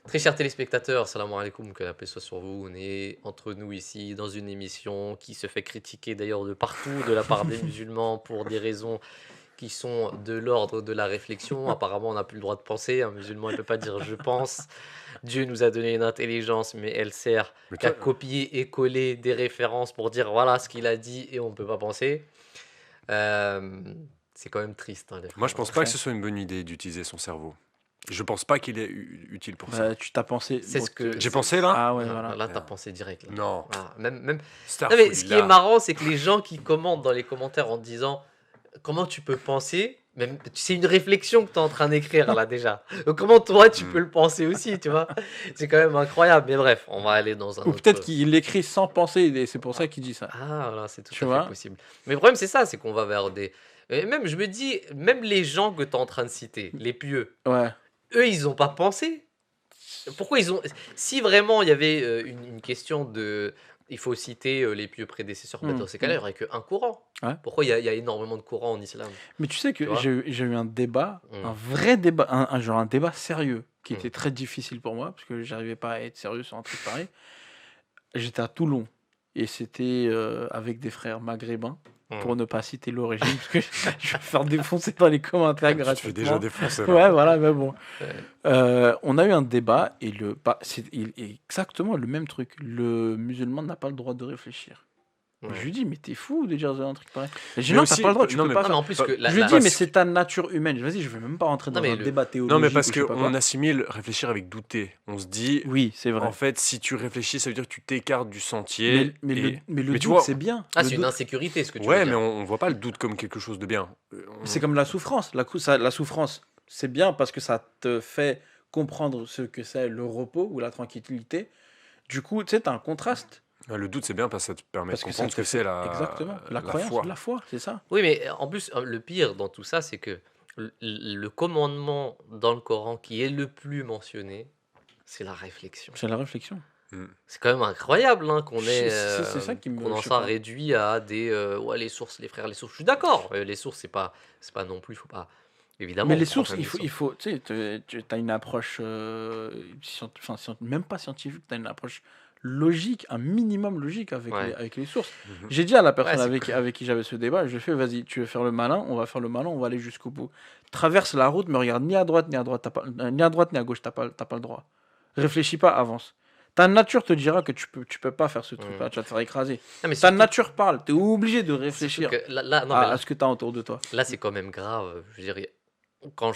Très chers téléspectateurs, salam alaikum, que la paix soit sur vous. On est entre nous ici dans une émission qui se fait critiquer d'ailleurs de partout de la part des musulmans pour des raisons qui sont de l'ordre de la réflexion. Apparemment, on n'a plus le droit de penser. Un musulman ne peut pas dire je pense. Dieu nous a donné une intelligence, mais elle sert Mais qu'à toi, copier et coller des références pour dire voilà ce qu'il a dit et on ne peut pas penser. Euh, c'est quand même triste, hein, les moi, frères. je pense pas que ce soit une bonne idée d'utiliser son cerveau. Je pense pas qu'il est utile pour ça. Bah, tu t'as pensé. C'est bon, ce que. J'ai pensé là Ah ouais, Non, voilà. là, t'as pensé direct. Là. Non. Ah, même... Star Non, mais ce qui est marrant, c'est que les gens qui commentent dans les commentaires en disant comment tu peux penser, même c'est une réflexion que tu es en train d'écrire là déjà. Donc comment toi tu peux le penser aussi, tu vois? C'est quand même incroyable. Mais bref, on va aller dans un Ou autre. peut-être qu'il l'écrit sans penser et c'est pour ça qu'il dit ça. Ah voilà, c'est tout Tu à vois? fait possible. Mais le problème c'est ça, c'est qu'on va vers des. Et même je me dis, même les gens que tu es en train de citer, les pieux, Ouais. eux ils ont pas pensé. Pourquoi ils ont. Si vraiment il y avait une question de. Il faut citer les pieux prédécesseurs, bah, dans ces cas-là, il n'y aurait qu'un courant. Ouais. Pourquoi il y a énormément de courants en islam? Mais tu sais Tu que vois? j'ai eu un débat, Mm. un vrai débat, genre un débat sérieux, qui Mm. était très difficile pour moi, parce que j'arrivais pas à être sérieux sur un truc pareil. J'étais à Toulon, et c'était avec des frères maghrébins, pour ne pas citer l'origine, parce que je vais me faire défoncer dans les commentaires Tu te fais gratuitement. déjà défoncer là. Ouais, voilà, mais bon. Ouais. On a eu un débat, et c'est exactement le même truc. Le musulman n'a pas le droit de réfléchir. Ouais. Je lui dis, mais t'es fou de dire un truc pareil. Je dis, Mais non, aussi- t'as pas le droit, tu non, peux mais- pas Non, mais faire. en plus que Je lui dis, mais c'est ta nature humaine. Vas-y, je vais même pas rentrer dans mais un le- débat théologique. Non, mais parce ou je sais pas qu'on quoi. assimile réfléchir avec douter. On se dit, Oui, c'est vrai. en fait, si tu réfléchis, ça veut dire que tu t'écartes du sentier. Mais le mais doute, tu vois, c'est bien. Ah, Le c'est une doute, insécurité ce que tu ouais, veux mais dire. on voit pas le doute comme quelque chose de bien. c'est comme la souffrance. La souffrance, c'est bien parce que ça te fait comprendre ce que c'est le repos ou la tranquillité. Du coup, tu sais, t'as un contraste. Le doute, c'est bien parce que ça te permet Parce de que ça comprendre te ce que c'est Exactement. La croyance, foi. la foi, c'est ça. Oui, mais en plus, le pire dans tout ça, c'est que le commandement dans le Coran qui est le plus mentionné, c'est la réflexion. C'est la réflexion. C'est quand même incroyable hein, qu'on ait C'est ça qui me. qu'on en je sais soit pas. réduit à des ouais les sources, les frères, les sources. Je suis d'accord. Les sources, c'est pas non plus, faut pas évidemment. Mais les on prend sources, quand même il des faut, tu sais, tu as une approche, même pas scientifique, tu as une approche logique, un minimum logique Ouais. avec les sources. Mhm. J'ai dit à la personne Ouais, c'est avec qui j'avais ce débat, je lui ai fait, vas-y, tu veux faire le malin, on va faire le malin, on va aller jusqu'au bout. Traverse la route, mais regarde ni à droite, ni à droite, ni à droite, ni à gauche, t'as pas le droit. Réfléchis pas, avance. Ta nature te dira que tu peux pas faire ce truc-là, tu vas te faire écrager. Non, mais Ta surtout- nature parle, tu es obligé de surtout réfléchir que là, non, mais à là, ce que tu as autour de toi. là, c'est quand même grave. Je veux dire, quand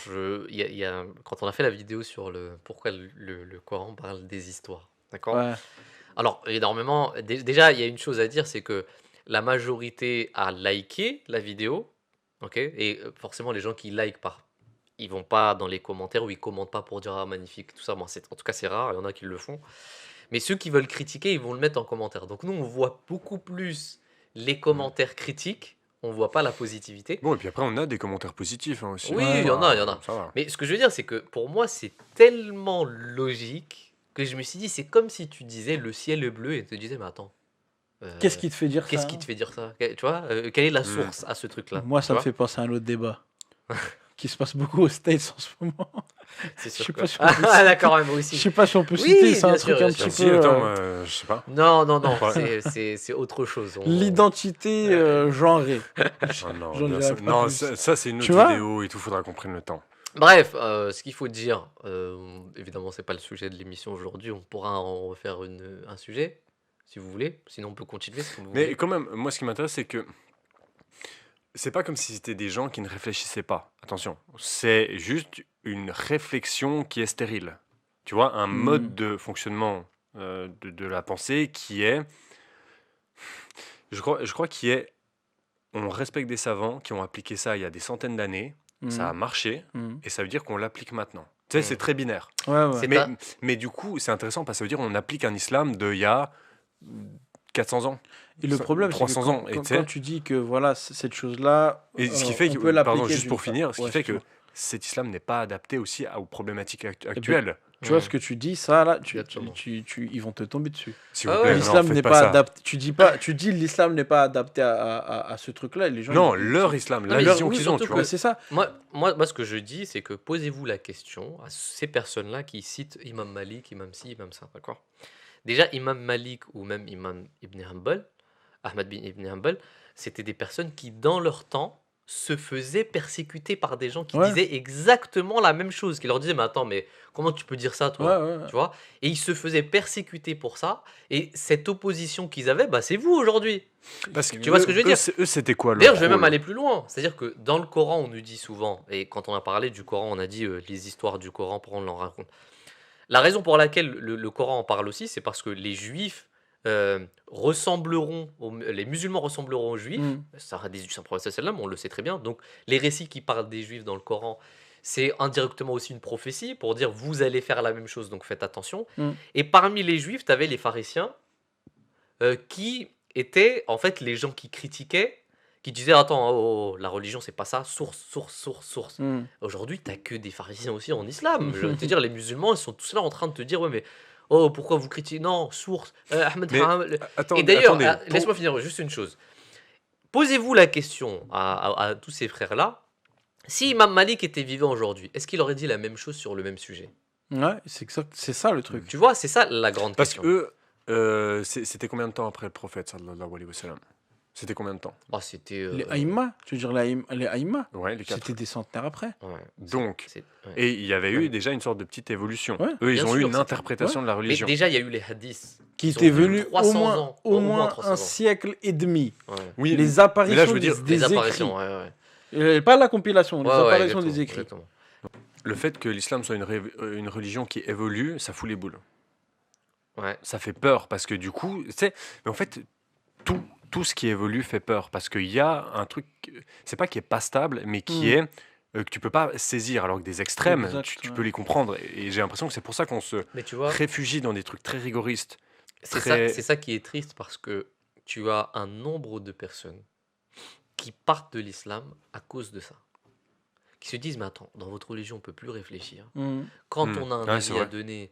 on a fait la vidéo sur pourquoi le Coran parle des histoires, d'accord? Ouais. Alors, énormément. Déjà, il y a une chose à dire, c'est que la majorité a liké la vidéo, ok? Et forcément, les gens qui like ils vont pas dans les commentaires ou ils commentent pas pour dire ah magnifique tout ça. Bon, en tout cas, c'est rare. Il y en a qui le font. Mais ceux qui veulent critiquer, ils vont le mettre en commentaire. Donc nous, on voit beaucoup plus les commentaires critiques. On voit pas la positivité. Bon, et puis après, on a des commentaires positifs hein, aussi. Oui, Ouais. il y en a, il y en a. Ça va. Mais ce que je veux dire, c'est que pour moi, c'est tellement logique que je me suis dit, c'est comme si tu disais le ciel est bleu et te disais, mais attends. Qu'est-ce qui te fait dire Qu'est-ce ça qui te fait dire ça? Tu vois, quelle est la source à ce truc-là? Moi, tu ça me vois fait penser à un autre débat qui se passe beaucoup aux States en ce moment. C'est Je sais sûr. pas que- si on peut Ah, d'accord, moi Je aussi. sais pas si on peut Oui, citer, c'est un bien truc sûr, un bien petit Si, peu. attends, je sais pas. Non, Ouais. c'est autre chose. L'identité genrée. Ah non, J'en bien dirai sûr. pas Non, plus. ça, c'est une Tu autre vois vidéo et tout, faudra qu'on prenne le temps. Bref, ce qu'il faut dire, évidemment, c'est pas le sujet de l'émission aujourd'hui. On pourra en refaire un sujet, si vous voulez. Sinon, on peut continuer si vous Mais voulez. quand même, moi, ce qui m'intéresse, c'est que c'est pas comme si c'était des gens qui ne réfléchissaient pas. Attention, c'est juste une réflexion qui est stérile. Tu vois, un mode de fonctionnement de la pensée qui est, je crois qu'il est, on respecte des savants qui ont appliqué ça il y a des centaines d'années, ça a marché, et ça veut dire qu'on l'applique maintenant. Tu sais, c'est très binaire. Ouais, ouais. C'est Mais, un- mais du coup, c'est intéressant parce que ça veut dire qu'on applique un islam d'il y a 400 ans. Et le problème, c'est que 300 ans. Et tu sais- quand tu dis que voilà, cette chose-là, Et ce qui fait on peut que, pardon, l'appliquer juste pour d'une finir, ce qui ouais, fait que excuse-moi. cet islam n'est pas adapté aussi aux problématiques actuelles. Tu vois ce que tu dis, ça là, Exactement. ils vont te tomber dessus. S'il vous Ah plaît, ouais. non, L'islam faites n'est pas pas ça. adapté. Tu dis l'islam n'est pas adapté à ce truc-là. Et les gens, Non, ils- leur islam, Non, la mais vision oui, qu'ils ont, surtout tu que vois. Mais c'est ça. moi, ce que je dis, c'est que posez-vous la question à ces personnes-là qui citent Imam Malik, Imam ci, Imam ça, d'accord? Déjà, Imam Malik ou même Imam Ibn Hanbal, Ahmad bin Ibn Hanbal, c'était des personnes qui, dans leur temps, se faisaient persécuter par des gens qui Ouais, disaient exactement la même chose, qui leur disaient, mais attends, mais comment tu peux dire ça, ouais, toi? ouais. Tu vois? Et ils se faisaient persécuter pour ça, et cette opposition qu'ils avaient, bah, c'est vous aujourd'hui. Parce que Tu vois ce que je veux dire? eux, c'était quoi D'ailleurs, leur je vais même rôle? aller plus loin. C'est-à-dire que dans le Coran, on nous dit souvent, et quand on a parlé du Coran, on a dit les histoires du Coran, pour on en raconte. La raison pour laquelle le Coran en parle aussi, c'est parce que les Juifs les musulmans ressembleront aux Juifs. Mm. Ça hadith du Saint-Prophète sallam, on le sait très bien. Donc, les récits qui parlent des Juifs dans le Coran, c'est indirectement aussi une prophétie pour dire vous allez faire la même chose, donc faites attention. Mm. Et parmi les Juifs, tu avais les pharisiens qui étaient en fait les gens qui critiquaient, qui disaient attends, oh, oh, la religion c'est pas ça, source. Mm. Aujourd'hui, t'as que des pharisiens aussi en islam. Je veux te dire, les musulmans, ils sont tous là en train de te dire ouais, mais oh, pourquoi vous critiquez? Non, source, Ahmed Mais Haram. Et attendez, d'ailleurs, attendez. laisse-moi finir juste une chose. Posez-vous la question à tous ces frères-là. Si Imam Malik était vivant aujourd'hui, est-ce qu'il aurait dit la même chose sur le même sujet? Ouais, c'est ça le truc. Tu vois, c'est ça la grande Parce question. que c'était combien de temps après le prophète, sallallahu alayhi wa sallam? C'était combien de temps? Oh, c'était. Les Aïma, tu veux dire les Aïma, Ouais, les 4. c'était des centenaires après. Ouais, Donc, ouais. et il y avait Ouais. eu déjà une sorte de petite évolution. Ouais. Eux, ils Bien ont eu sûr, une c'était- interprétation de la Mais religion. déjà, il y a eu les hadiths. Qui sont étaient venus venus 300 ans, au moins 300 un ans. siècle et demi. Ouais. Oui, Les apparitions mais là, je veux dire, des Les écrits. apparitions, ouais. Pas la compilation, les Ouais, ouais, apparitions exactement, des écrits. exactement. le fait que l'islam soit une religion qui évolue, ça fout les boules. Ouais. Ça fait peur parce que du coup, tu sais, mais en fait, tout ce qui évolue fait peur parce qu'il y a un truc, c'est pas qui est pas stable, mais qui est que tu peux pas saisir, alors que des extrêmes, Exact, tu ouais. peux les comprendre. Et j'ai l'impression que c'est pour ça qu'on se Mais tu vois, réfugie dans des trucs très rigoristes. c'est ça qui est triste parce que tu as un nombre de personnes qui partent de l'islam à cause de ça. Qui se disent, mais attends, dans votre religion, on peut plus réfléchir. Mm. Quand Mm. on a un Ouais, c'est avis à vrai. donner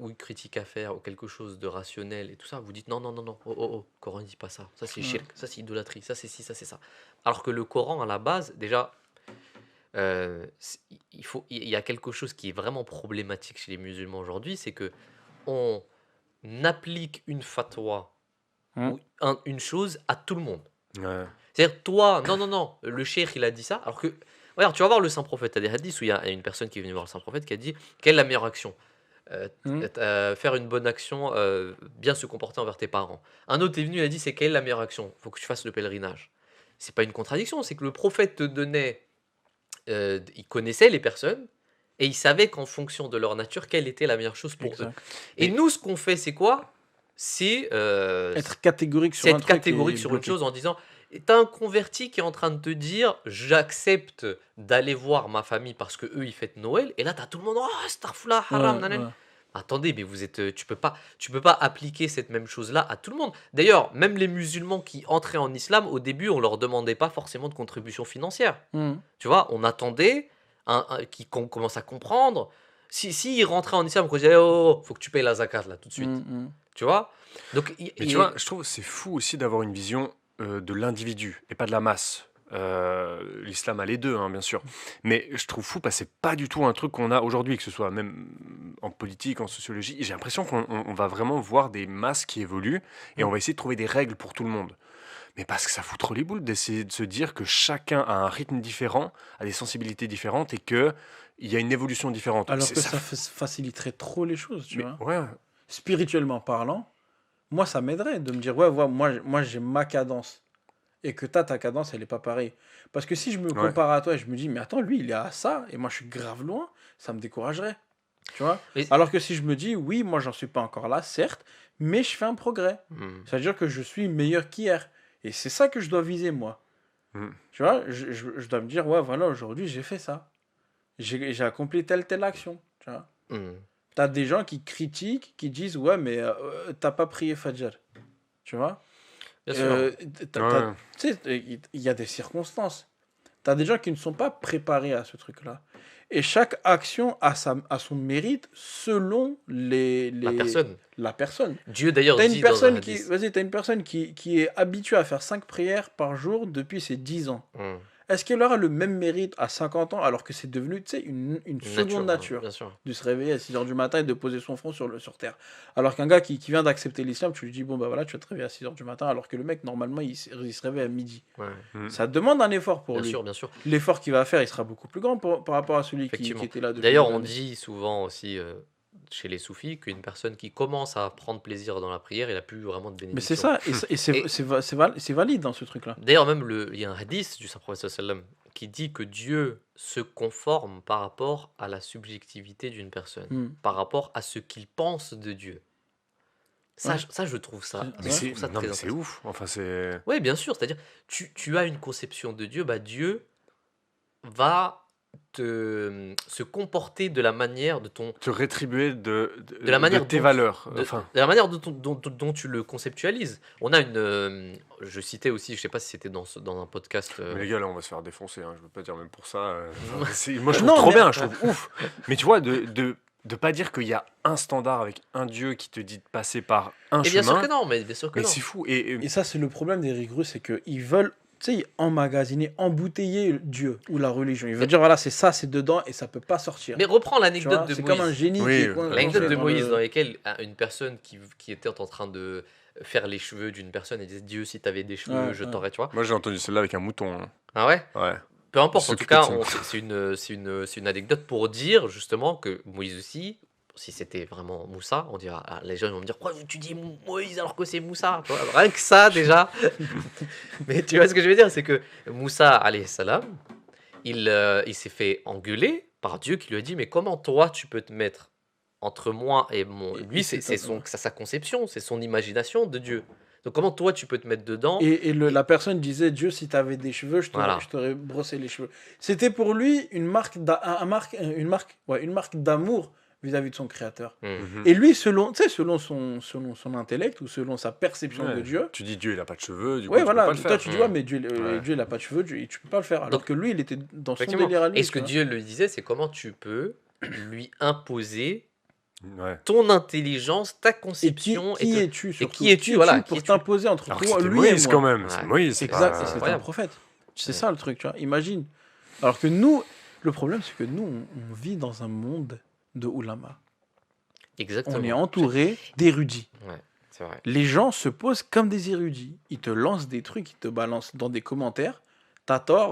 ou une critique à faire ou quelque chose de rationnel et tout ça, vous dites non, oh, le Coran ne dit pas ça. Ça c'est Ouais. shirk, ça c'est idolâtrie, ça c'est ci, ça c'est ça. Alors que le Coran, à la base, déjà, il y a quelque chose qui est vraiment problématique chez les musulmans aujourd'hui, c'est que on applique une fatwa Hmm. ou une chose à tout le monde. Ouais. C'est-à-dire, toi, non, le cheikh, il a dit ça. Alors que, regarde, tu vas voir le saint prophète. Tu as des hadiths où il y a une personne qui est venue voir le saint prophète qui a dit quelle est la meilleure action? Faire une bonne action, bien se comporter envers tes parents. Un autre est venu, il a dit c'est quelle est la meilleure action? Il faut que tu fasses le pèlerinage. C'est pas une contradiction, c'est que le prophète te donnait. Il connaissait les personnes et il savait qu'en fonction de leur nature, quelle était la meilleure chose pour eux. Exact. Et nous, ce qu'on fait, c'est quoi? C'est Être catégorique sur c'est un être truc catégorique et sur une bloqué. chose en disant t'as un converti qui est en train de te dire j'accepte d'aller voir ma famille parce que eux ils fêtent Noël et là t'as tout le monde oh astaghfirullah haram Ouais, nanana. ouais. Attendez mais vous êtes tu peux pas appliquer cette même chose là à tout le monde. D'ailleurs même les musulmans qui entraient en islam au début on leur demandait pas forcément de contribution financière. Mm. Tu vois on attendait qu'on commence à comprendre si ils rentraient en islam on disait oh faut que tu payes la zakat là tout de suite. Mm. Tu vois donc Mais tu vois, je trouve que c'est fou aussi d'avoir une vision de l'individu et pas de la masse. L'islam a les deux, hein, bien sûr. Mais je trouve fou parce que c'est pas du tout un truc qu'on a aujourd'hui, que ce soit même en politique, en sociologie. J'ai l'impression qu'on va vraiment voir des masses qui évoluent et on va essayer de trouver des règles pour tout le monde. Mais parce que ça fout trop les boules d'essayer de se dire que chacun a un rythme différent, a des sensibilités différentes et qu'il y a une évolution différente. Alors C'est- que ça faciliterait trop les choses, tu mais vois. ouais, Spirituellement parlant, moi, ça m'aiderait de me dire, ouais, moi j'ai ma cadence. Et que ta cadence, elle est pas pareille. Parce que si je me Ouais. compare à toi et je me dis, mais attends, lui, il est à ça, et moi, je suis grave loin, ça me découragerait. Tu vois? Mais- Alors que si je me dis, oui, moi, j'en suis pas encore là, certes, mais je fais un progrès. Ça veut dire que je suis meilleur qu'hier. Et c'est ça que je dois viser, moi. Mm. Tu vois? Je dois me dire, ouais, voilà, aujourd'hui, j'ai fait ça. J'ai accompli telle action. Tu vois? T'as des gens qui critiquent, qui disent, ouais, mais t'as pas prié Fajr. Tu vois? Bien sûr. Ouais. Tu sais, il y a des circonstances. T'as des gens qui ne sont pas préparés à ce truc-là. Et chaque action a son mérite selon La personne. la personne. Dieu d'ailleurs T'as une dit dans un personne qui, hadith. vas-y, t'as une personne qui est habituée à faire 5 prières par jour depuis ses 10 ans. Hmm. Est-ce qu'elle aura le même mérite à 50 ans alors que c'est devenu, tu sais, une Une seconde nature bien sûr. de se réveiller à 6 heures du matin et de poser son front sur terre. Alors qu'un gars qui vient d'accepter l'islam, tu lui dis, bon, bah voilà, tu vas te réveiller à 6 heures du matin, alors que le mec, normalement, il se réveille à midi. Ouais. Ça demande un effort pour Bien lui. sûr, bien sûr. L'effort qu'il va faire, il sera beaucoup plus grand par rapport à celui qui Effectivement. était là depuis D'ailleurs, des on années. dit souvent aussi chez les soufis qu'une personne qui commence à prendre plaisir dans la prière, il n'a plus vraiment de Mais c'est bénédiction. ça, et c'est valide dans ce truc-là. D'ailleurs, même il y a un hadith du Saint-Prophète sallam qui dit que Dieu se conforme par rapport à la subjectivité d'une personne, Hmm. par rapport à ce qu'il pense de Dieu. Ça, Ouais. ça je trouve ça, C'est- Mais je c'est trouve ça non, très mais c'est intéressant. ouf. Enfin, c'est. Oui, bien sûr, c'est-à-dire, tu as une conception de Dieu, bah Dieu va se comporter de la manière de ton, Te rétribuer de la manière tes dont, valeurs. de, Enfin, de la manière dont tu le conceptualises. On a je citais aussi, je sais pas si c'était dans un podcast. mais les gars, là, on va se faire défoncer. Hein, je veux pas dire même pour ça. Enfin, moi, je trouve Non, trop mais- bien. Je trouve ouf. Mais tu vois, de pas dire qu'il y a un standard avec un Dieu qui te dit de passer par un Et bien sûr chemin. que non, mais bien sûr que Mais non. c'est fou. Et ça, c'est le problème des rigoureux, c'est qu'ils veulent, tu sais, emmagasiner, embouteiller Dieu ou la religion. Ils veulent dire, voilà, c'est ça, c'est dedans et ça peut pas sortir. Mais reprends Tu vois, l'anecdote de c'est comme un Moïse. génie Oui, qui est L'anecdote coincé de dans Moïse le- dans laquelle une personne qui était en train de faire les cheveux d'une personne et disait Dieu, si t'avais des cheveux, Ouais, je ouais. t'aurais, tu vois. Moi, j'ai entendu celle-là avec un mouton. Hein. Ah ouais? Ouais. Peu importe, en tout S'occuper cas, de son- c'est une anecdote pour dire justement que Moïse aussi, si c'était vraiment Moussa, on dira, les gens vont me dire, pourquoi tu dis Moïse alors que c'est Moussa? Tu vois, rien que ça déjà. Mais tu vois ce que je veux dire, c'est que Moussa, alayhi salam, il s'est fait engueuler par Dieu qui lui a dit, mais comment toi tu peux te mettre entre moi et mon... Et Lui, c'est c'est sa conception, c'est son imagination de Dieu. Donc comment toi tu peux te mettre dedans? Et la personne disait, Dieu, si tu avais des cheveux, Voilà. je t'aurais brossé les cheveux. C'était pour lui une marque une marque d'amour vis-à-vis de son créateur. Mhm. Et lui, selon son intellect ou selon sa perception Ouais. de Dieu, Tu dis Dieu, il a pas de cheveux. Du coup, ouais, tu voilà, peux pas le toi faire. tu dis, Mm. ouais, mais Dieu, Ouais. Dieu il a pas de cheveux, tu peux pas le faire. Alors Donc, que lui, il était dans son Effectivement. délire à lui. Et ce tu que vois. Dieu lui disait, c'est comment tu peux lui imposer Ouais. ton intelligence, ta Et qui conception. es-tu surtout qui es-tu, voilà, qui pour es-tu t'imposer entre Alors que toi, c'était lui Moïse et quand moi. même. C'est Ouais. Moïse. c'est Exact, pas- et c'est un incroyable. prophète. C'est Ouais. ça le truc, tu vois. Imagine. Alors que nous, le problème, c'est que nous, on vit dans un monde de ulama. Exactement. On est entouré d'érudits. Ouais, c'est vrai. Les gens se posent comme des érudits. Ils te lancent des trucs, ils te balancent dans des commentaires. T'as tort,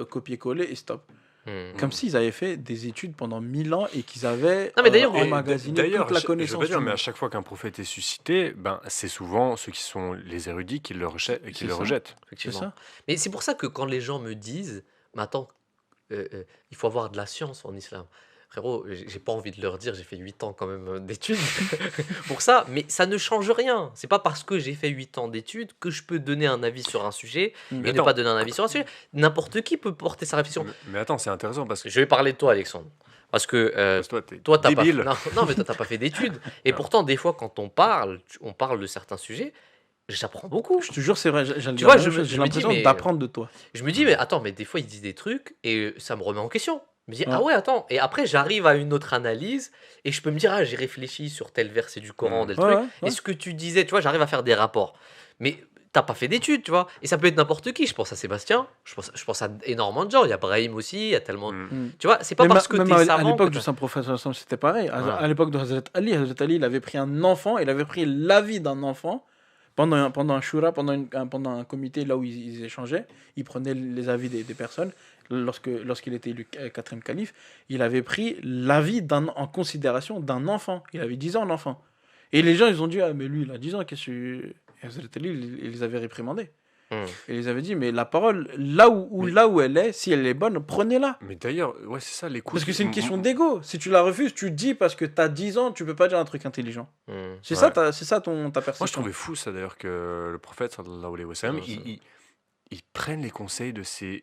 copier-coller et stop. Hmm. Comme s'ils avaient fait des études pendant 1000 ans et qu'ils avaient Non, mais d'ailleurs, emmagasiné D'ailleurs, toute la je connaissance. veux dire, du mais à monde. chaque fois qu'un prophète est suscité, ben, c'est souvent ceux qui sont les érudits qui le rejettent. C'est ça. C'est Effectivement. ça. Mais c'est pour ça que quand les gens me disent, mais attends, il faut avoir de la science en islam. Frérot, j'ai pas envie de leur dire, j'ai fait 8 ans quand même d'études pour ça, mais ça ne change rien. C'est pas parce que j'ai fait 8 ans d'études que je peux donner un avis sur un sujet Mm. et Mais ne attends. pas donner un avis sur un sujet. N'importe qui peut porter sa réflexion. Mais attends, c'est intéressant parce que Je vais parler de toi, Alexandre. Parce que toi, t'es toi, t'as pas, débile. non, mais toi, t'as pas fait d'études. Et Non. pourtant, des fois, quand on parle de certains sujets, j'apprends beaucoup. Je te jure, c'est vrai. J'allais Tu dire vois, la même je me- chose, je j'ai me dis, l'impression mais- d'apprendre de toi. Je me dis, mais attends, mais des fois, ils disent des trucs et ça me remet en question. Je me dis, Ouais. ah ouais, attends. Et après, j'arrive à une autre analyse et je peux me dire, ah, j'ai réfléchi sur tel verset du Coran, tel Ouais, truc. ouais, ouais. Et ce que tu disais, tu vois, j'arrive à faire des rapports. Mais t'as pas fait d'études, tu vois. Et ça peut être n'importe qui. Je pense à Sébastien, je pense à énormément de gens. Il y a Brahim aussi, il y a tellement. Mm. Mm. Tu vois, c'est pas Mais parce que même t'es à savant. l'époque que du t'as- Saint Prophète, c'était pareil. À Voilà. l'époque de Hazrat Ali, il avait pris un enfant, il avait pris la vie d'un enfant pendant un shura, pendant un comité là où ils échangeaient. Il prenait les avis des personnes. Lorsqu'il était élu quatrième calife, il avait pris l'avis en considération d'un enfant. Il avait 10 ans, l'enfant. Et les gens, ils ont dit, ah, mais lui, il a 10 ans, qu'est-ce que... Et Hazrat Ali, il les avait réprimandés. Hmm. Et il les avait dit, mais la parole, là où elle est, si elle est bonne, prenez-la. Mais d'ailleurs, ouais, c'est ça, l'écoute. Parce que c'est une question d'ego. Si tu la refuses, tu dis parce que t'as 10 ans, tu peux pas dire un truc intelligent. Hmm. C'est Ouais. ça ta perception. Moi, je trouvais fou ça d'ailleurs que le prophète, sallallahu alayhi wa sallam, Ouais, c'est- il prenne les conseils de ses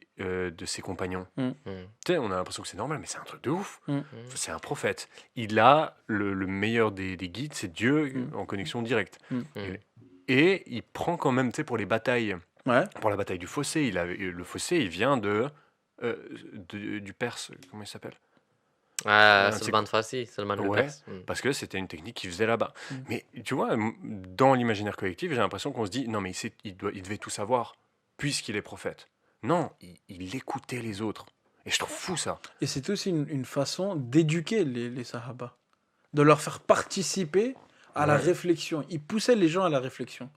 compagnons. Hmm. Tu sais, on a l'impression que c'est normal, mais c'est un truc de ouf. Mm. C'est un prophète. Il a le meilleur des guides, c'est Dieu Mm. en connexion directe. Mm. Hmm. Et il prend quand même, tu sais, pour les batailles, Ouais. pour la bataille du fossé, le fossé, il vient du Perse, comment il s'appelle Ah, c'est Salman Farsi, Salman le Ouais, Perse. parce que c'était une technique qu'ils faisaient là-bas. Mm. Mais tu vois, dans l'imaginaire collectif, j'ai l'impression qu'on se dit, non mais il devait tout savoir, puisqu'il est prophète. Non, il écoutait les autres. Et je trouve fou ça. Et c'était aussi une façon d'éduquer les Sahaba, de leur faire participer à la Ouais. réflexion. Il poussait les gens à la réflexion.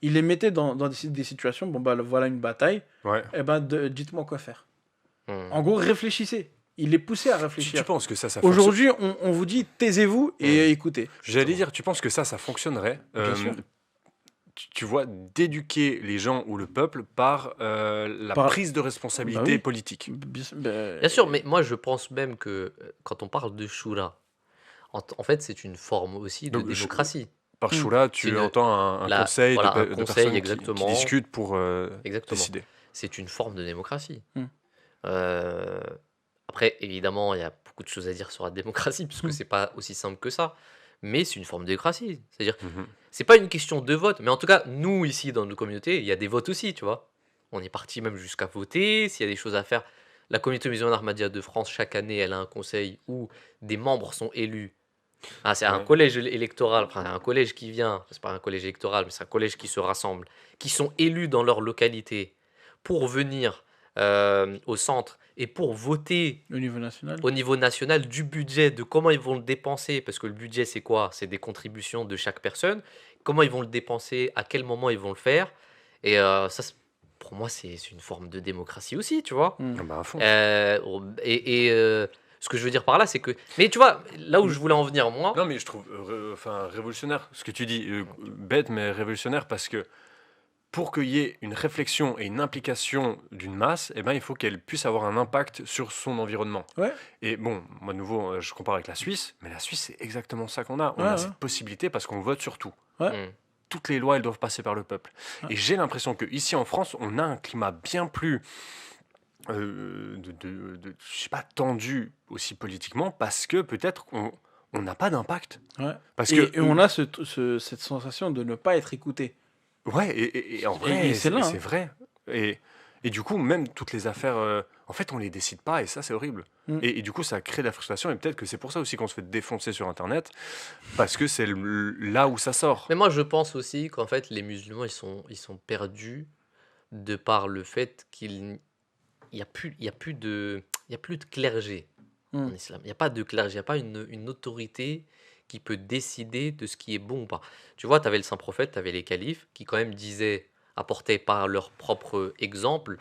Il les mettait dans des situations, bon bah voilà une bataille, Ouais. eh ben dites-moi quoi faire. Hmm. En gros, réfléchissez. Il les poussait à Tu réfléchir. penses que ça fonctionne? Aujourd'hui, on vous dit taisez-vous et écoutez. J'allais dire, tu penses que ça fonctionnerait Bien sûr. tu vois, d'éduquer les gens ou le peuple par la Par- prise de responsabilité Bah oui. politique. Bien sûr, mais moi je pense même que quand on parle de Shura, en fait c'est une forme aussi de Donc, démocratie. Par Mm. Shura, C'est tu une- entends un conseil, voilà, un de conseil, personnes qui exactement. discutent pour Exactement. décider. C'est une forme de démocratie. Mm. Euh, Après, évidemment, il y a beaucoup de choses à dire sur la démocratie, puisque Mm. c'est pas aussi simple que ça. Mais c'est une forme de démocratie. C'est-à-dire, Mhm. c'est pas une question de vote, mais en tout cas, nous ici dans nos communautés, il y a des votes aussi, tu vois. On est parti même jusqu'à voter. S'il y a des choses à faire, la communauté musulmane Ahmadiyya de France, chaque année, elle a un conseil où des membres sont élus. Ah, c'est un Ouais. collège électoral, enfin un collège qui vient, c'est pas un collège électoral, mais c'est un collège qui se rassemble, qui sont élus dans leur localité pour venir au centre et pour voter Au niveau national. au niveau national du budget, de comment ils vont le dépenser, parce que le budget c'est quoi? C'est des contributions de chaque personne, comment ils vont le dépenser, à quel moment ils vont le faire, et ça, pour moi, c'est une forme de démocratie aussi, tu vois. Mm. Ah bah, à fond. Ce que je veux dire par là, c'est que... Mais tu vois, là où je voulais en venir, moi... Non, mais je trouve révolutionnaire ce que tu dis, bête mais révolutionnaire parce que pour qu'il y ait une réflexion et une implication d'une masse, eh ben, il faut qu'elle puisse avoir un impact sur son environnement. Ouais. Et bon, moi de nouveau, je compare avec la Suisse, mais la Suisse, c'est exactement ça qu'on a. On Ouais, a ouais. cette possibilité parce qu'on vote sur tout. Hmm. Toutes les lois, elles doivent passer par le peuple. Ouais. Et j'ai l'impression qu'ici en France, on a un climat bien plus, je sais pas, tendu aussi politiquement parce que peut-être on n'a pas d'impact. Ouais. Parce Et que on a cette sensation de ne pas être écouté. ouais, et en vrai, c'est là, c'est hein. vrai. Et du coup, même toutes les affaires, en fait, on les décide pas, et ça, c'est horrible. Mm. Et du coup, ça crée de la frustration, et peut-être que c'est pour ça aussi qu'on se fait défoncer sur Internet, parce que c'est là où ça sort. Mais moi, je pense aussi qu'en fait, les musulmans, ils sont perdus de par le fait qu'il n'y a plus de clergé en islam. Il n'y a pas de clergé, il n'y a pas une autorité qui peut décider de ce qui est bon ou pas. Tu vois, tu avais le saint prophète, tu avais les califes qui quand même disaient, apportaient par leur propre exemple,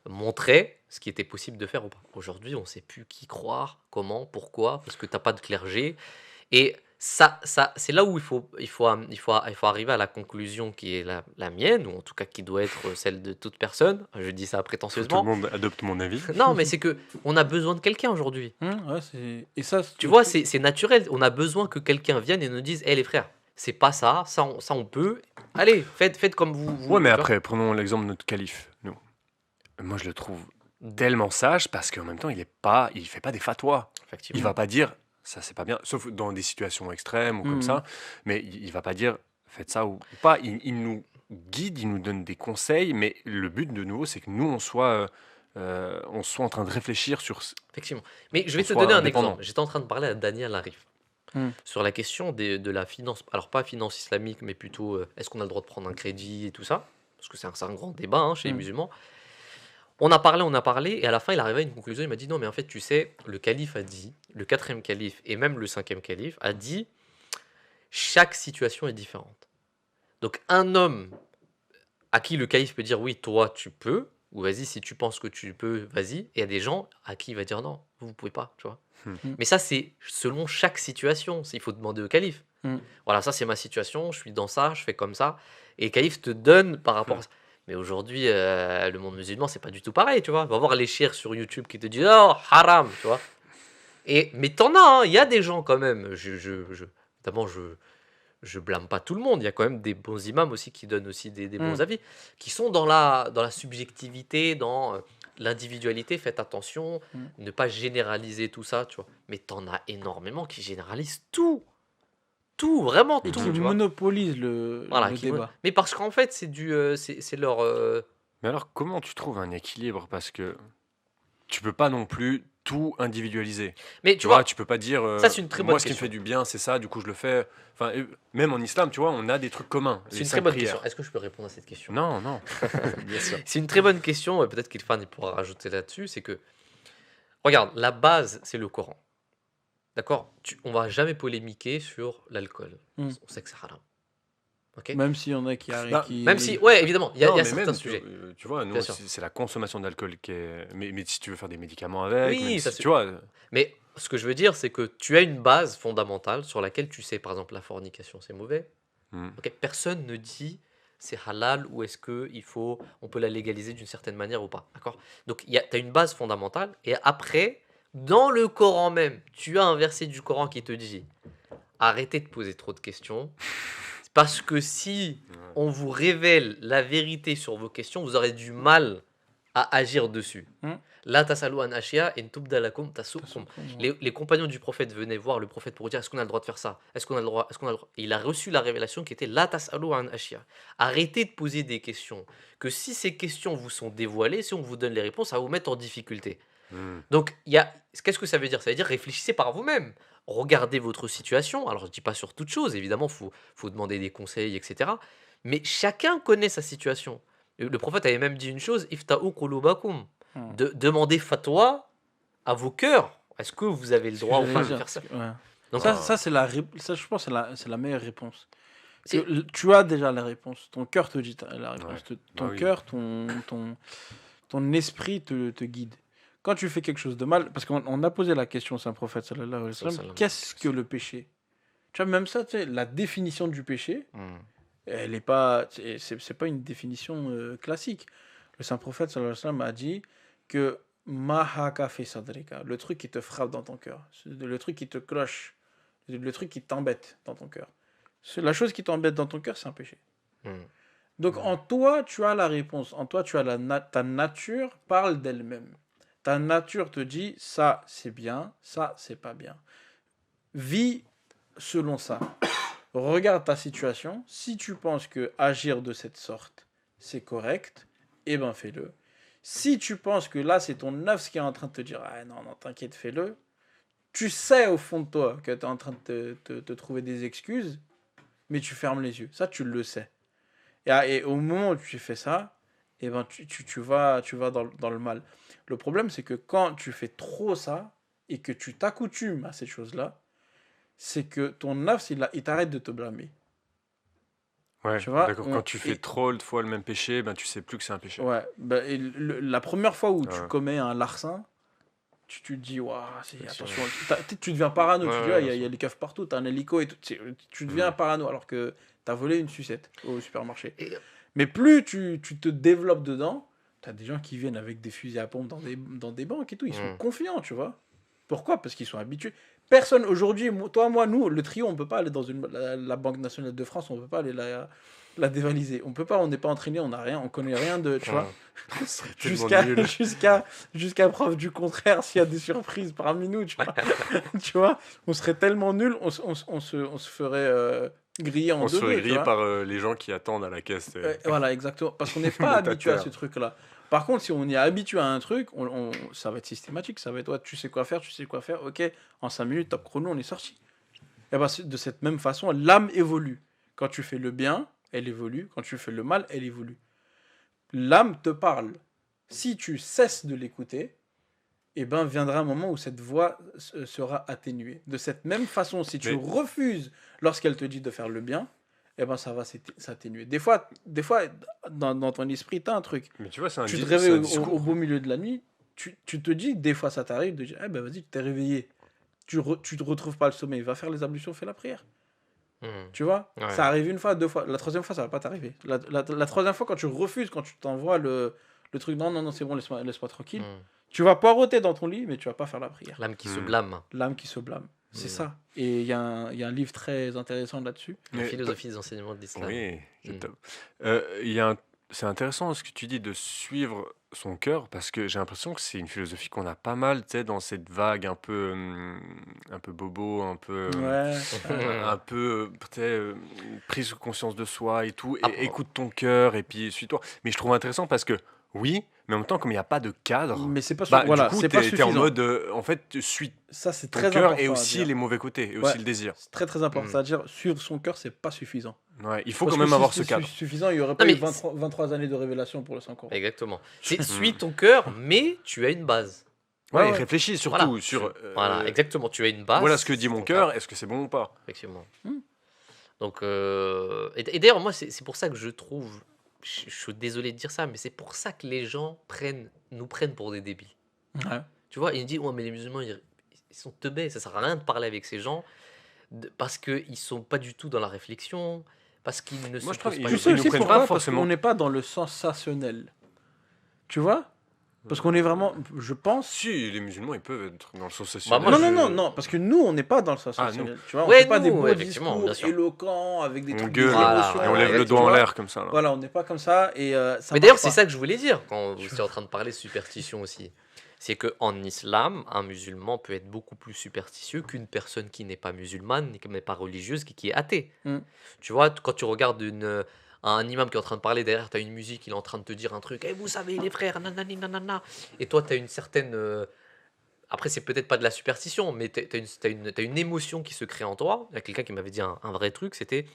montraient ce qui était possible de faire ou pas. Aujourd'hui, on ne sait plus qui croire, comment, pourquoi, parce que tu n'as pas de clergé. Et ça c'est là où il faut arriver à la conclusion qui est la mienne, ou en tout cas qui doit être celle de toute personne. Je dis ça Faut que tout le prétentieusement. monde adopte mon avis. Non, mais c'est que on a besoin de quelqu'un aujourd'hui. Ouais, et ça, Tu vois, c'est naturel. On a besoin que quelqu'un vienne et nous dise, hé les frères, c'est pas ça, ça on peut. Allez, faites comme vous. Ouais, mais tu vois. après, prenons l'exemple de notre calife, nous. Moi, je le trouve tellement sage, parce qu'en même temps, il fait pas des fatwas. Effectivement. Il va pas dire ça c'est pas bien, sauf dans des situations extrêmes ou comme ça, mais il va pas dire faites ça ou pas. Il nous guide, il nous donne des conseils, mais le but de nouveau c'est que nous on soit en train de réfléchir sur. Effectivement. Mais je vais On te soit donner un indépendant. exemple. J'étais en train de parler à Daniel Arif Mm. sur la question de la finance. Alors, pas finance islamique, mais plutôt est-ce qu'on a le droit de prendre un crédit et tout ça? Parce que c'est un grand débat hein, chez les musulmans. On a parlé, et à la fin, il arrivait à une conclusion. Il m'a dit non, mais en fait, tu sais, le calife a dit, le 4e calife et même le 5e calife a dit chaque situation est différente. Donc, un homme à qui le calife peut dire oui, toi, tu peux, ou vas-y, si tu penses que tu peux, vas-y. Et il y a des gens à qui il va dire non, vous pouvez pas, tu vois. Mais ça, c'est selon chaque situation. Il faut demander au calife. Voilà, ça, c'est ma situation, je suis dans ça, je fais comme ça. Et le calife te donne par rapport à ça. Mais aujourd'hui, le monde musulman, c'est pas du tout pareil, tu vois. Va voir les chirs sur YouTube qui te disent oh, haram, tu vois. Mais t'en as, hein, il y a des gens quand même. Évidemment, je blâme pas tout le monde. Il y a quand même des bons imams aussi qui donnent aussi des bons avis, qui sont dans la subjectivité, dans l'individualité. Faites attention, ne pas généraliser tout ça, tu vois. Mais t'en as énormément qui généralisent tout. Tout, vraiment Et tout, qui tu vois. monopolise le Voilà, débat. mais parce qu'en fait, c'est leur. Mais alors, comment tu trouves un équilibre? Parce que tu peux pas non plus tout individualiser. Mais Tu tu vois, vois, tu peux pas dire ça c'est une très bonne moi ce qui me question. fait du bien c'est ça, du coup je le fais. Enfin, même en islam, tu vois, on a des trucs communs, C'est les une très 5 bonne prières. question. Est-ce que je peux répondre à cette question? Non, non, bien sûr. C'est une très bonne question, et peut-être qu'Ilfan il pourra rajouter là-dessus, c'est que, regarde, la base, c'est le Coran. D'accord? On va jamais polémiquer sur l'alcool. Hmm. On sait que c'est haram. Ok? Même s'il y en a qui arrivent, Bah, Même si, ouais, évidemment, il y Non, a mais certains même, sujets, tu vois, bien nous, sûr. c'est la consommation d'alcool qui est. Mais si tu veux faire des médicaments avec, même Oui, ça si, c'est. tu vois. Mais ce que je veux dire, c'est que tu as une base fondamentale sur laquelle tu sais, par exemple, la fornication, c'est mauvais. hmm. Ok? Personne ne dit c'est halal ou est-ce que on peut la légaliser d'une certaine manière ou pas. D'accord? Donc, tu as une base fondamentale. Et après, dans le Coran même, tu as un verset du Coran qui te dit arrêtez de poser trop de questions. Parce que si Ouais. on vous révèle la vérité sur vos questions, vous aurez du mal à agir dessus. Hmm. La tasalu an ashya in tubda lakum tasukum. Ouais. Les compagnons du prophète venaient voir le prophète pour dire est-ce qu'on a le droit de faire ça? Est-ce qu'on a le droit? Est-ce qu'on a le droit? Et il a reçu la révélation qui était la tasalu an ashya. Arrêtez de poser des questions. Que si ces questions vous sont dévoilées, si on vous donne les réponses, ça va vous mettre en difficulté. Hmm. Donc, qu'est-ce que ça veut dire? Ça veut dire réfléchissez par vous-même. Regardez votre situation. Alors, je ne dis pas sur toute chose, évidemment, faut demander des conseils, etc. Mais chacun connaît sa situation. Le prophète avait même dit une chose, ifta'u qulubakum. Hmm. Demandez fatwa à vos cœurs. Est-ce que vous avez le Ce que droit ou j'allais pas de dire, faire ça? ouais. Donc, Ça, c'est ça, je pense, c'est la meilleure réponse. c'est- Tu as déjà la réponse. Ton cœur te dit la réponse. Ouais. Ton Bah oui. cœur, ton esprit te guide. Quand tu fais quelque chose de mal, parce qu'on a posé la question au Saint-Prophète, sallallahu alayhi wa sallam, Sallam. qu'est-ce que le péché? Tu vois, même ça, tu sais, la définition du péché, Hmm. elle est pas, c'est pas une définition classique. Le Saint-Prophète sallallahu alayhi wa sallam a dit que mahaka fi sadrika, le truc qui te frappe dans ton cœur, le truc qui te cloche, le truc qui t'embête dans ton cœur. La chose qui t'embête dans ton cœur, c'est un péché. Hmm. Donc en toi, tu as la réponse. En toi, tu as ta nature parle d'elle-même. Ta nature te dit ça, c'est bien, ça, c'est pas bien. Vis selon ça. Regarde ta situation. Si tu penses que agir de cette sorte, c'est correct, eh ben fais-le. Si tu penses que là, c'est ton nafs qui est en train de te dire ah non, non, t'inquiète, fais-le. Tu sais au fond de toi que tu es en train de te trouver des excuses, mais tu fermes les yeux. Ça, tu le sais. Et au moment où tu fais ça, eh ben, tu vas dans le mal. Le problème, c'est que quand tu fais trop ça et que tu t'accoutumes à ces choses-là, c'est que ton nafs, il t'arrête de te blâmer. Ouais, Tu vois, d'accord. Quand tu fais trop de fois le même péché, ben tu sais plus que c'est un péché. Ouais, bah, et la première fois où tu Ouais. commets un larcin, tu te dis, waouh, Bien sûr. attention, tu deviens parano, tu Ouais, dis, ouais, il y, bien a sûr. les keufs partout, t'as un hélico et tout, tu deviens parano alors que t'as volé une sucette au supermarché. Et- Mais plus tu te développes dedans, t'as des gens qui viennent avec des fusils à pompe dans des banques et tout, ils sont confiants, tu vois. Pourquoi? Parce qu'ils sont habitués. Personne aujourd'hui, toi, moi, nous, le trio, on peut pas aller dans la Banque nationale de France, on peut pas aller la dévaliser. On peut pas, on n'est pas entraîné, on n'a rien, on connaît rien de, tu vois. Ce serait tellement nul. Jusqu'à preuve du contraire, s'il y a des surprises parmi nous, tu vois. Tu vois, on serait tellement nuls, on se ferait griller en On se deux, ferait tu griller vois. par les gens qui attendent à la caisse. Voilà, exactement. Parce qu'on n'est pas Mettre à habitué à terre. ce truc-là. Par contre, si on est habitué à un truc, ça va être systématique. Ça va être, ouais, tu sais quoi faire, ok, en 5 minutes, top chrono, on est sorti. Et ben, de cette même façon, l'âme évolue. Quand tu fais le bien, elle évolue. Quand tu fais le mal, elle évolue. L'âme te parle. Si tu cesses de l'écouter, eh ben, viendra un moment où cette voix sera atténuée. De cette même façon, si tu Mais- refuses lorsqu'elle te dit de faire le bien, eh ben, ça va s'atténuer. Des fois dans ton esprit, tu as un truc. Mais tu vois, c'est un, Tu te c'est réveilles un au discours. beau milieu de la nuit, tu te dis, des fois ça t'arrive de dire, eh ben vas-y, tu t'es réveillé. Tu te retrouves pas le sommeil, va faire les ablutions, fais la prière. Hmm. Tu vois, Ouais. ça arrive une fois, deux fois. La troisième fois, ça va pas t'arriver. La troisième fois, quand tu refuses, quand tu t'envoies le truc, non, non, non, c'est bon, laisse-moi tranquille. Hmm. Tu vas poireauter dans ton lit, mais tu vas pas faire la prière. L'âme qui se Hmm. blâme. L'âme qui se blâme. C'est Mm. ça. Et il y a un livre très intéressant là-dessus. La Mais- philosophie des enseignements de l'islam. Oui, c'est Mm. top. C'est intéressant ce que tu dis de suivre son cœur parce que j'ai l'impression que c'est une philosophie qu'on a pas mal, tu sais, dans cette vague un peu bobo, un peu, un peu, tu sais, prise de conscience de soi et tout. Et Ah, écoute ton cœur et puis suis-toi. Mais je trouve intéressant parce que oui, mais en même temps, comme il n'y a pas de cadre, Mais c'est pas, bah, du voilà, coup, c'est pas t'es en suffisant. mode, en fait, tu suis Ça, c'est ton très cœur et important à aussi dire. les mauvais côtés, et Ouais, aussi le désir. c'est très très important. Hmm. C'est-à-dire, suivre son cœur, c'est pas suffisant. Ouais, il faut Parce quand que même si avoir ce c'était cadre. suffisant, il n'y aurait Non, pas eu mais 23 années de révélation pour le Saint-Coran. exactement. C'est Hmm. suis ton cœur, mais tu as une base. Ouais, Ouais, et ouais. réfléchis Voilà. surtout sur, Voilà, exactement. Tu as une base. voilà ce que dit c'est mon ton cœur, est-ce que c'est bon ou pas? Effectivement. Hmm. Donc, et d'ailleurs, moi, c'est pour ça que je trouve, je suis désolé de dire ça, mais c'est pour ça que les gens nous prennent pour des débiles. Ouais. Tu vois, ils me disent, ouais, mais les musulmans, ils sont teubés, ça sert à rien de parler avec ces gens, parce qu'ils sont pas du tout dans la réflexion, parce qu'ils ne se Moi, je trouve posent pas ils Tu les sais nous aussi questions. prennent pourquoi? pas Parce forcément. qu'on n'est pas dans le sensationnel. Tu vois? Parce qu'on est vraiment, je pense. Si, les musulmans, ils peuvent être dans le sens Bah, social. moi, Non, je- non, non, non, parce que nous, on n'est pas dans le sensationnel. Tu vois, on Ouais, fait pas des nous, beaux effectivement, bien discours sûr. éloquents avec des On trucs, gueule, des Voilà, émotions. et on voilà, lève le exactement. doigt en Tu vois. l'air comme ça. Là. Voilà, on n'est pas comme ça et ça Mais d'ailleurs, marche c'est pas. ça que je voulais dire quand vous étiez en train de parler de superstition aussi. C'est qu'en islam, un musulman peut être beaucoup plus superstitieux qu'une personne qui n'est pas musulmane, qui n'est pas religieuse, qui est athée. Mm. Tu vois, quand tu regardes un imam qui est en train de parler, derrière, tu as une musique, il est en train de te dire un truc, vous savez, les frères, nanani, nanana. Et toi, tu as une certaine. Après, c'est peut-être pas de la superstition, mais tu as une émotion qui se crée en toi. Il y a quelqu'un qui m'avait dit un vrai truc, c'était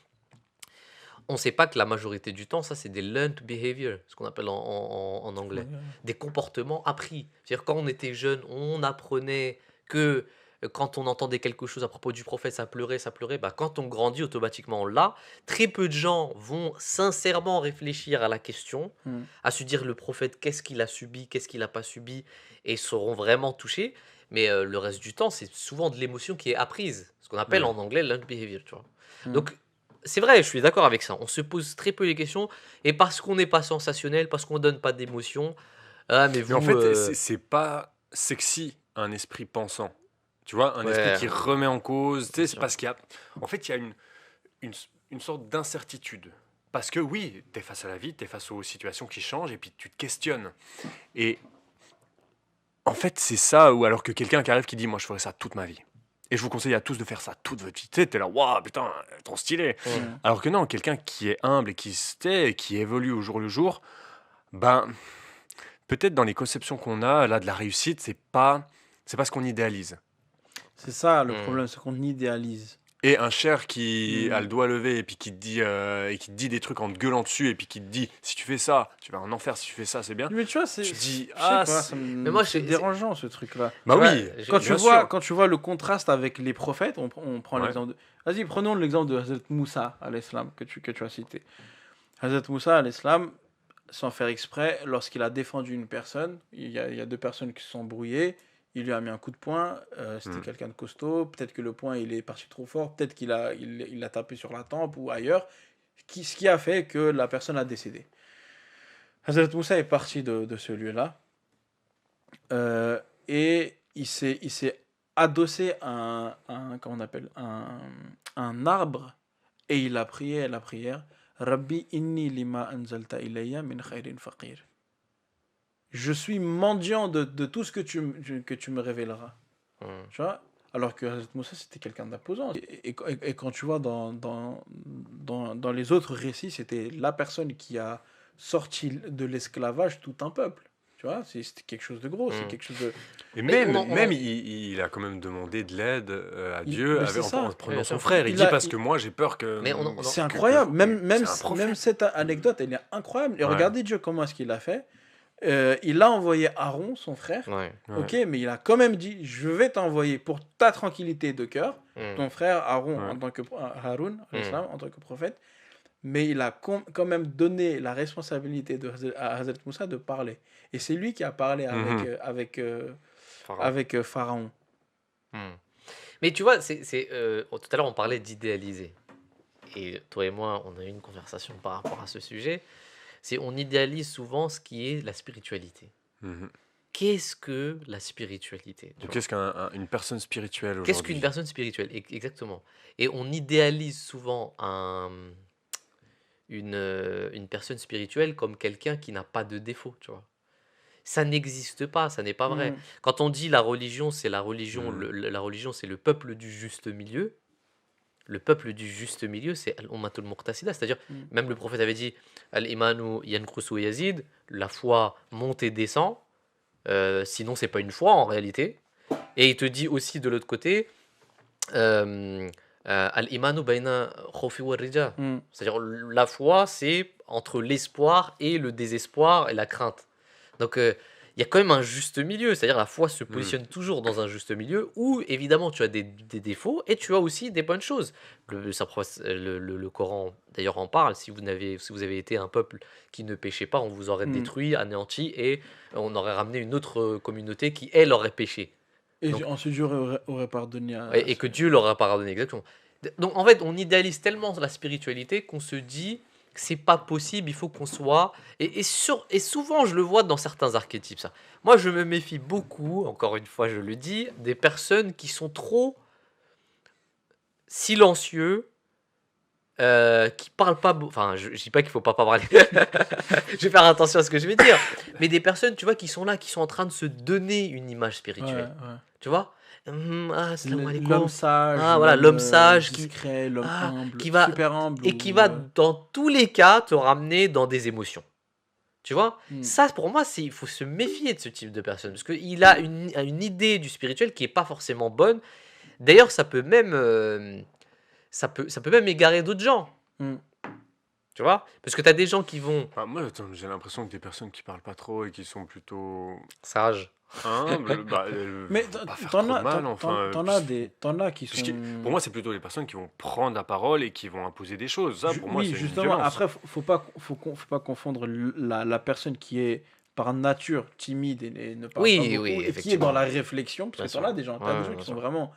on ne sait pas que la majorité du temps, ça, c'est des learned behavior, ce qu'on appelle en anglais. Des comportements appris. C'est-à-dire, quand on était jeune, on apprenait que quand on entendait quelque chose à propos du prophète, ça pleurait, ça pleurait. Bah, quand on grandit, automatiquement, on l'a. Très peu de gens vont sincèrement réfléchir à la question, Mm. à se dire le prophète, qu'est-ce qu'il a subi, qu'est-ce qu'il n'a pas subi, et seront vraiment touchés. Mais le reste du temps, c'est souvent de l'émotion qui est apprise, ce qu'on appelle Ouais. en anglais learned behavior. Tu vois. Mm. Donc, c'est vrai, je suis d'accord avec ça. On se pose très peu les questions, et parce qu'on n'est pas sensationnel, parce qu'on donne pas d'émotion, ah, mais Mais en vous, fait, c'est pas sexy un esprit pensant. Tu vois, un esprit ouais, qui remet en cause. Tu sais, bien c'est sûr. parce qu'il y a. En fait, il y a une sorte d'incertitude. Parce que oui, tu es face à la vie, tu es face aux situations qui changent, et puis tu te questionnes. Et en fait, c'est ça, ou alors que quelqu'un qui arrive qui dit, moi, je ferai ça toute ma vie. Et je vous conseille à tous de faire ça toute votre vie. Tu sais, t'es là, waouh, putain, trop stylé. Mm. Alors que non, quelqu'un qui est humble et qui se tait, et qui évolue au jour le jour, ben, peut-être dans les conceptions qu'on a, là, de la réussite, c'est pas ce qu'on idéalise. C'est ça le Mm. problème, c'est qu'on idéalise. Et un cher qui Mm. a le doigt levé et puis qui te dit des trucs en te gueulant dessus et puis qui te dit si tu fais ça, tu vas en enfer, si tu fais ça, c'est bien. Mais tu vois, c'est. Tu te dis, je sais ah, pas, c'est- Mais moi, c'est c'est- dérangeant ce truc-là. Bah Tu vois, oui, Quand tu bien vois, sûr. quand tu vois le contraste avec les prophètes, on prend Ouais. l'exemple de. Vas-y, prenons l'exemple de Hazrat Moussa à l'islam que tu as cité. Hazrat Moussa à l'islam, sans faire exprès, lorsqu'il a défendu une personne, il y a deux personnes qui se sont brouillées, il lui a mis un coup de poing, c'était Mm. quelqu'un de costaud, peut-être que le poing il est parti trop fort, peut-être il l'a tapé sur la tempe ou ailleurs, ce qui a fait que la personne a décédé. Hazrat Moussa est parti de ce lieu-là et il s'est adossé à comment on appelle, un arbre et il a prié la prière Rabbi inni lima anzalta ilayya min khairin faqir. Je suis mendiant de tout ce que que tu me révéleras. Mm. Tu vois? Alors que Hazrat Moussa, c'était quelqu'un d'imposant. Et quand tu vois dans les autres récits, c'était la personne qui a sorti de l'esclavage tout un peuple. Tu vois? C'était quelque chose de gros, c'est Mm. quelque chose de... Et Mais même, on en- même il a quand même demandé de l'aide à Dieu mais c'est ça. en prenant Bien son sûr. frère. Il Il dit a- parce il- que moi j'ai peur que. Mais on- C'est que- incroyable. que- Même c'est un prophète. cette anecdote, elle est incroyable. Et Ouais. regardez Dieu, comment est-ce qu'il l'a fait. Il a envoyé Aaron, son frère. Ouais. Ouais. Ok, mais il a quand même dit, je vais t'envoyer pour ta tranquillité de cœur, Mm. ton frère Aaron Ouais. en tant que Haroun, l'islam, en tant que prophète, mais il a quand même donné la responsabilité à Hazrat Moussa de parler. Et c'est lui qui a parlé Mhm. Pharaon. avec Pharaon. Mm. Mais tu vois, tout à l'heure, on parlait d'idéaliser. Et toi et moi, on a eu une conversation par rapport à ce sujet. On idéalise souvent ce qui est la spiritualité. Mhm. Qu'est-ce que la spiritualité, tu Donc, vois? qu'est-ce qu'une personne spirituelle aujourd'hui? Qu'est-ce qu'une personne spirituelle? Exactement. Et on idéalise souvent une personne spirituelle comme quelqu'un qui n'a pas de défaut, tu vois. Ça n'existe pas, ça n'est pas vrai. Mm. Quand on dit la religion, c'est la religion, Mm. la religion, c'est le peuple du juste milieu. le peuple du juste milieu, c'est Al-Ummatul Muqtasida. C'est-à-dire, même le prophète avait dit Al-Imanu Yankusu wa Yazid, la foi monte et descend. Sinon, c'est pas une foi en réalité. Et il te dit aussi de l'autre côté Al-Imanu Baina Khawfi wa Rija. C'est-à-dire, la foi, c'est entre l'espoir et le désespoir et la crainte. Donc, il y a quand même un juste milieu, c'est-à-dire la foi se positionne toujours dans un juste milieu où évidemment tu as des défauts et tu as aussi des bonnes choses. Le Coran d'ailleurs en parle, si vous avez été un peuple qui ne péchait pas, on vous aurait détruit, anéanti et on aurait ramené une autre communauté qui elle aurait péché. Et Donc, ensuite Dieu aurait pardonné à... et que Dieu leur a pardonné, exactement. Donc en fait on idéalise tellement la spiritualité qu'on se dit c'est pas possible, il faut qu'on soit... Et souvent, je le vois dans certains archétypes, ça. Moi, je me méfie beaucoup, encore une fois, je le dis, des personnes qui sont trop silencieux, qui parlent pas... Enfin, je dis pas qu'il faut pas parler. Je vais faire attention à ce que je vais dire. Mais des personnes, tu vois, qui sont là, qui sont en train de se donner une image spirituelle. Tu vois salam alaikum. L'homme sage, voilà, l'homme sage discret, l'homme humble, qui va, super humble. Et qui va, dans tous les cas, te ramener dans des émotions. Tu vois Ça, pour moi, il faut se méfier de ce type de personne. Parce qu'il a une idée du spirituel qui n'est pas forcément bonne. D'ailleurs, ça peut même égarer d'autres gens. Tu vois Parce que tu as des gens qui vont... moi, j'ai l'impression que des personnes qui parlent pas trop et qui sont plutôt... sages. Humbles, mais t'en as qui sont... Pour moi, c'est plutôt les personnes qui vont prendre la parole et qui vont imposer des choses. Ça, pour moi, c'est justement. une violence. Après, faut pas confondre la personne qui est par nature timide et ne parle pas beaucoup, et qui est dans la réflexion, parce que t'en as des gens, des gens qui sont vraiment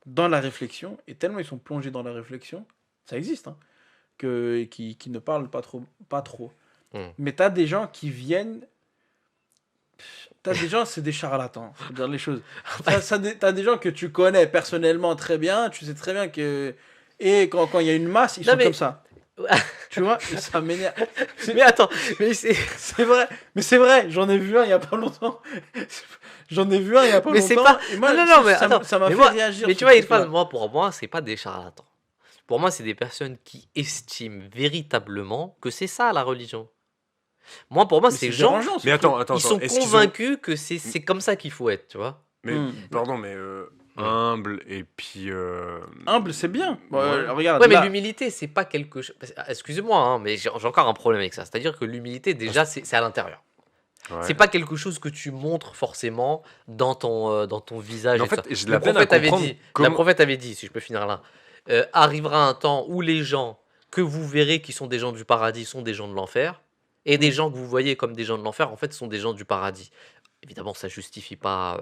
dans la réflexion, et tellement ils sont plongés dans la réflexion, ça existe, hein, qui ne parlent pas trop. Mais t'as des gens qui viennent... T'as des gens, c'est des charlatans, faut dire les choses. T'as des gens que tu connais personnellement très bien, tu sais très bien que... Et quand il y a une masse, ils sont comme ça. Tu vois, et ça m'énerve. Mais attends, mais c'est vrai. Mais c'est vrai, j'en ai vu un il y a pas longtemps. Mais c'est pas... Et moi, mais attends. Ça m'a fait réagir. Mais tu vois, Irfan, pour moi, c'est pas des charlatans. Pour moi, c'est des personnes qui estiment véritablement que c'est ça la religion. Moi, pour moi, ces gens, mais attends, ils sont convaincus que c'est comme ça qu'il faut être, tu vois. Mais pardon, mais humble et puis humble, c'est bien. Regarde. Ouais, mais l'humilité, c'est pas quelque chose. Excusez-moi, hein, mais j'ai encore un problème avec ça. C'est-à-dire que l'humilité, déjà, c'est à l'intérieur. Ouais. C'est pas quelque chose que tu montres forcément dans ton visage. Mais en fait, le prophète avait dit, si je peux finir là, arrivera un temps où les gens que vous verrez qui sont des gens du paradis sont des gens de l'enfer. Et des gens que vous voyez comme des gens de l'enfer, en fait, sont des gens du paradis. Évidemment, ça ne justifie pas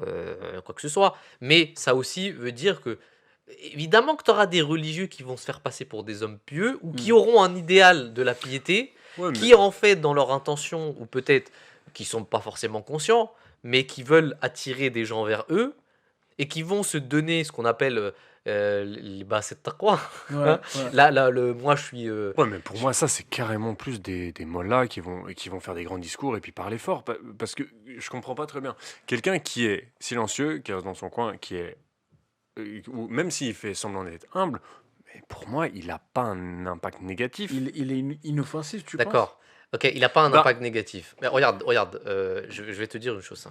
quoi que ce soit, mais ça aussi veut dire que, évidemment que tu auras des religieux qui vont se faire passer pour des hommes pieux, ou qui auront un idéal de la piété, qui en fait, dans leur intention, ou peut-être qui ne sont pas forcément conscients, mais qui veulent attirer des gens vers eux, et qui vont se donner ce qu'on appelle... c'est taqwa. Là, moi je suis. Ouais, mais pour moi, ça, c'est carrément plus des mollahs qui vont faire des grands discours et puis parler fort. Parce que je comprends pas très bien. Quelqu'un qui est silencieux, qui reste dans son coin, qui est. Ou même s'il fait semblant d'être humble, mais pour moi, il n'a pas un impact négatif. Il est inoffensif, tu penses ? D'accord. Ok, il n'a pas un impact négatif. Mais regarde, je vais te dire une chose.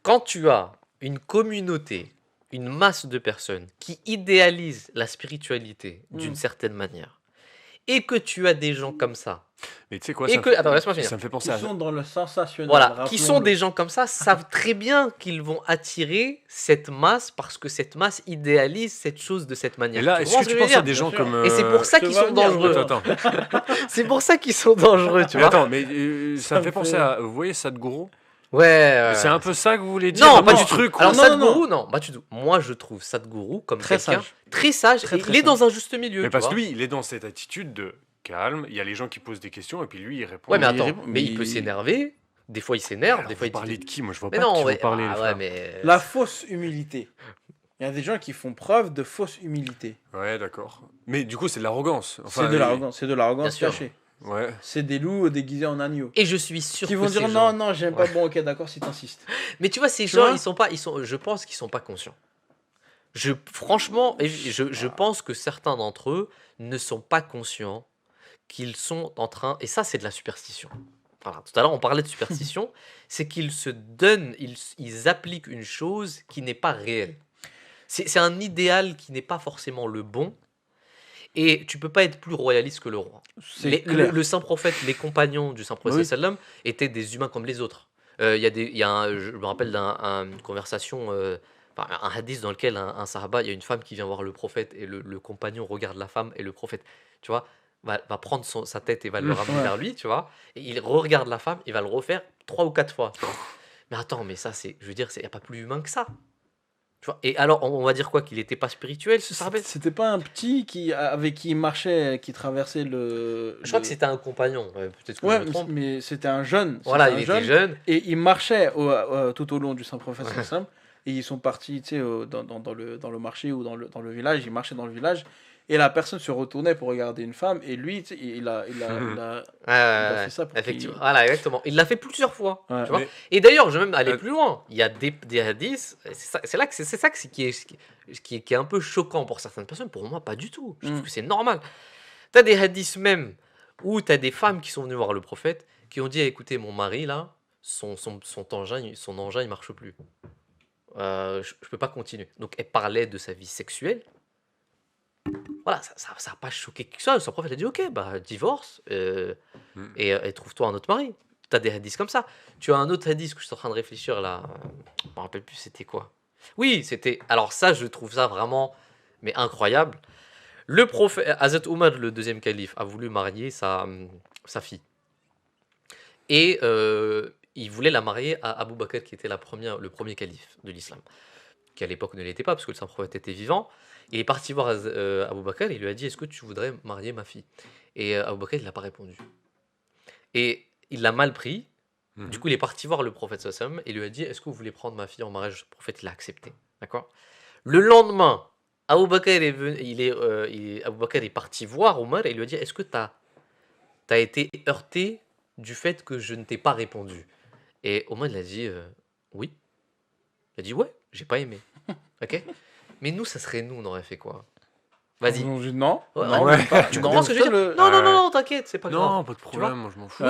Quand tu as une communauté, une masse de personnes qui idéalisent la spiritualité d'une certaine manière, et que tu as des gens comme ça, mais tu sais quoi, attends, laisse-moi finir. Ça me fait penser qui sont dans le sensationnel. Voilà, qui sont des gens comme ça, savent très bien qu'ils vont attirer cette masse parce que cette masse idéalise cette chose de cette manière. Et là, est-ce que tu penses à des gens comme... Et c'est pour ça qu'ils sont dangereux. Attends. C'est pour ça qu'ils sont dangereux, tu vois. Attends, mais ça me fait penser à... Vous voyez Sadhguru ? Ouais. C'est un peu ça que vous voulez dire? Non, pas du truc. Alors non, Sadhguru, non, pas du tout. Moi, je trouve Sadhguru comme quelqu'un très sage. Il est dans un juste milieu. Mais parce que lui, il est dans cette attitude de calme. Il y a les gens qui posent des questions et puis lui, il répond. Ouais, mais attends, mais il peut s'énerver. Des fois, il s'énerve. Des fois, il parle de qui? Moi, je vois mais pas non, de qui vous parlez. La fausse humilité. Il y a des gens qui font preuve de fausse humilité. Ouais, d'accord. Mais du coup, c'est de l'arrogance. C'est de l'arrogance cachée. Ouais. C'est des loups déguisés en agneaux. Et je suis sûr qui vont dire non, j'aime pas. Bon, ok, d'accord, si t'insistes. Mais tu vois, ces gens, je pense qu'ils sont pas conscients. Franchement, je pense que certains d'entre eux ne sont pas conscients qu'ils sont en train, et ça c'est de la superstition. Voilà, tout à l'heure on parlait de superstition, c'est qu'ils se donnent, ils appliquent une chose qui n'est pas réelle. C'est un idéal qui n'est pas forcément le bon, et tu peux pas être plus royaliste que le roi. C'est clair. Le saint prophète, les compagnons du saint prophète Oui. sallam étaient des humains comme les autres. Je me rappelle d'une conversation, enfin, un hadith dans lequel un sahaba, il y a une femme qui vient voir le prophète et le compagnon regarde la femme et le prophète, tu vois, va prendre sa tête et va le ramener Ouais. vers lui, tu vois, et il regarde la femme, il va le refaire 3 ou 4 fois. Tu vois. Mais attends, mais ça, je veux dire, il n'y a pas plus humain que ça. Tu vois. Et alors, on va dire quoi? Qu'il n'était pas spirituel, ce sahaba? C'était pas un petit avec qui il marchait, qui traversait le. Je crois que c'était un compagnon, peut-être que je Ouais, me trompe. mais c'était un jeune. Voilà, c'était il un était jeune. Et ils marchaient tout au long du Saint-Prophète sallam, et ils sont partis, tu sais, dans le marché ou dans le village. Ils marchaient dans le village et la personne se retournait pour regarder une femme et lui, tu sais, il a fait ça pour Effectivement. Voilà, exactement. Il l'a fait plusieurs fois. Ouais. Tu vois. Mais- Et d'ailleurs, je vais même aller plus loin. Il y a des hadiths. C'est ça qui est un peu choquant pour certaines personnes. Pour moi, pas du tout. Je trouve que c'est normal. Tu as des hadiths même où tu as des femmes qui sont venues voir le prophète qui ont dit écoutez, mon mari, là, son engin, il marche plus. Je peux pas continuer. Donc, elle parlait de sa vie sexuelle. Voilà, ça n'a pas choqué qui que ce soit. Son prophète a dit ok, bah, divorce et trouve-toi un autre mari. Tu as des hadiths comme ça. Tu as un autre hadith que je suis en train de réfléchir là. Je me rappelle plus c'était quoi. Oui, c'était. Alors, ça, je trouve ça vraiment mais incroyable. Le prophète Hazrat Omar, le deuxième calife, a voulu marier sa fille. Et il voulait la marier à Abu Bakr, qui était le premier calife de l'islam, qui à l'époque ne l'était pas, parce que le saint prophète était vivant. Il est parti voir Abu Bakr et il lui a dit est-ce que tu voudrais marier ma fille? Et Abu Bakr, il n'a pas répondu. Et il l'a mal pris. Du coup, il est parti voir le prophète sallam et lui a dit est-ce que vous voulez prendre ma fille en mariage? Le prophète, il a accepté. D'accord. Le lendemain, Abu Bakr Abu Bakr est parti voir Omar et il lui a dit est-ce que tu as été heurté du fait que je ne t'ai pas répondu? Et Omar, il a dit oui. Il a dit ouais, j'ai pas aimé. Ok. Mais nous, ça serait nous, on aurait fait quoi? Vas-y. Non, Ouais, non, ouais. même pas. Tu comprends ce que je veux dire? Le- Non, t'inquiète, c'est pas grave. Non, pas de Tu vois problème, moi je m'en fous.